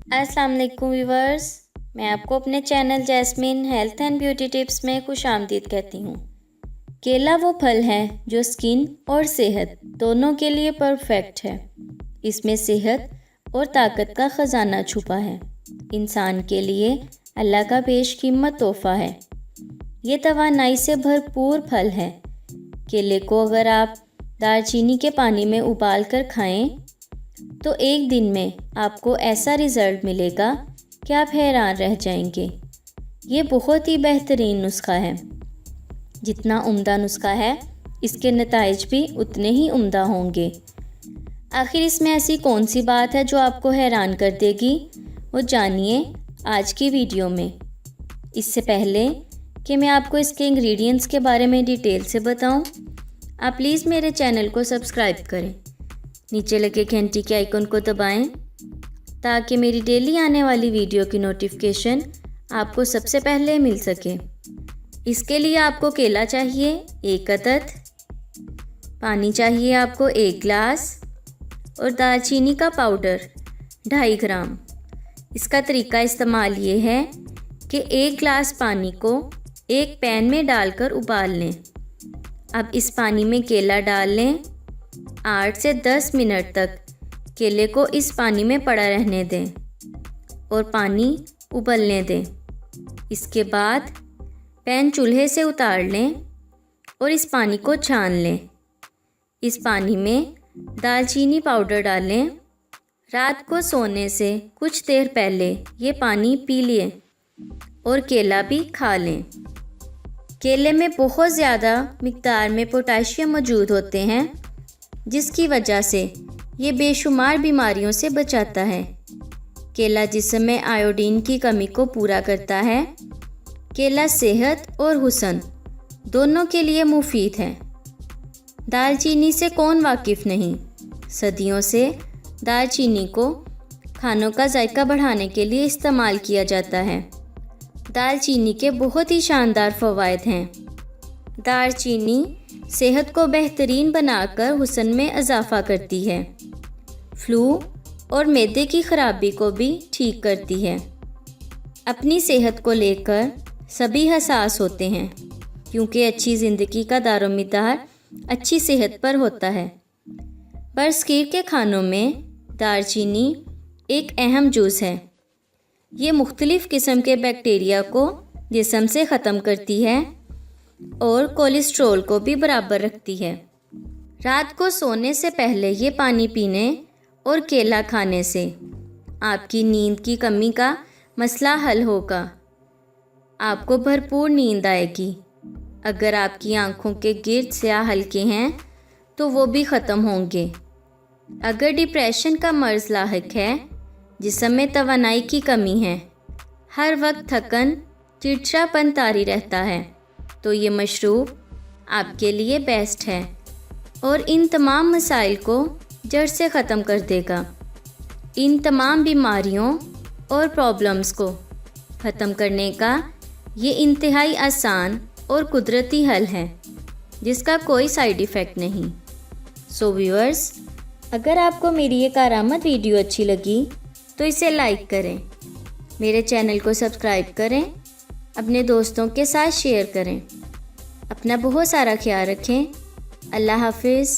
अस्सलाम वालेकुम व्यूवर्स, मैं आपको अपने channel Jasmine health and beauty tips में खुशामदीद कहती हूँ। केला वो फल है जो स्किन और सेहत दोनों के लिए परफेक्ट है। इसमें सेहत और ताकत का ख़जाना छुपा है। इंसान के लिए अल्लाह का बेशकीमत तोहफ़ा है। ये तवानाई से भरपूर फल है। केले को अगर आप दालचीनी के पानी में उबाल कर खाएं तो एक दिन में आपको ऐसा रिज़ल्ट मिलेगा कि आप हैरान रह जाएंगे। ये बहुत ही बेहतरीन नुस्खा है। जितना उम्दा नुस्खा है, इसके नताइज भी उतने ही उम्दा होंगे। आखिर इसमें ऐसी कौन सी बात है जो आपको हैरान कर देगी, वो जानिए आज की वीडियो में। इससे पहले कि मैं आपको इसके इंग्रेडिएंट्स के बारे में डिटेल से बताऊं, आप प्लीज़ मेरे चैनल को सब्सक्राइब करें। नीचे लगे घंटी के आइकन को दबाएं ताकि मेरी डेली आने वाली वीडियो की नोटिफिकेशन आपको सबसे पहले मिल सके। इसके लिए आपको केला चाहिए 1 अदद, पानी चाहिए आपको 1 गिलास और दालचीनी का पाउडर 2.5 ग्राम। इसका तरीका इस्तेमाल ये है कि 1 गिलास पानी को एक पैन में डालकर उबाल लें। अब इस पानी में केला डाल लें। 8 से 10 मिनट तक केले को इस पानी में पड़ा रहने दें और पानी उबलने दें। इसके बाद पैन चूल्हे से उतार लें और इस पानी को छान लें। इस पानी में दालचीनी पाउडर डालें। रात को सोने से कुछ देर पहले ये पानी पी लें और केला भी खा लें। केले में बहुत ज़्यादा मिक़दार में पोटेशियम मौजूद होते हैं, जिसकी वजह से ये बेशुमार बीमारियों से बचाता है। केला जिस्म में आयोडीन की कमी को पूरा करता है। केला सेहत और हुस्न दोनों के लिए मुफीद है। दालचीनी से कौन वाकिफ़ नहीं। सदियों से दालचीनी को खानों का जायका बढ़ाने के लिए इस्तेमाल किया जाता है। दालचीनी के बहुत ही शानदार फ़वाइद हैं। दालचीनी सेहत को बेहतरीन बनाकर हुस्न में इजाफ़ा करती है। फ्लू और मैदे की ख़राबी को भी ठीक करती है। अपनी सेहत को लेकर सभी हसास होते हैं, क्योंकि अच्छी ज़िंदगी का दारोमदार अच्छी सेहत पर होता है। बरसगीर के खानों में दालचीनी एक अहम जुज़ है। ये मुख्तलिफ़ किस्म के बैक्टीरिया को जिस्म से ख़त्म करती है और कोलेस्ट्रॉल को भी बराबर रखती है। रात को सोने से पहले ये पानी पीने और केला खाने से आपकी नींद की कमी का मसला हल होगा। आपको भरपूर नींद आएगी। अगर आपकी आंखों के गिर्द स्याह हल्के हैं तो वो भी ख़त्म होंगे। अगर डिप्रेशन का मर्ज़ लाहिक है, जिस्म में तवानाई की कमी है, हर वक्त थकन चिड़चिड़ापन तारी रहता है, तो ये मशरूब आपके लिए बेस्ट है और इन तमाम मसाइल को जड़ से ख़त्म कर देगा। इन तमाम बीमारियों और प्रॉब्लम्स को ख़त्म करने का ये इंतहाई आसान और कुदरती हल है, जिसका कोई साइड इफ़ेक्ट नहीं। सो व्यूअर्स, अगर आपको मेरी ये कारआमद वीडियो अच्छी लगी तो इसे लाइक करें, मेरे चैनल को सब्सक्राइब करें, अपने दोस्तों के साथ शेयर करें। अपना बहुत सारा ख्याल रखें। अल्लाह हाफिज़।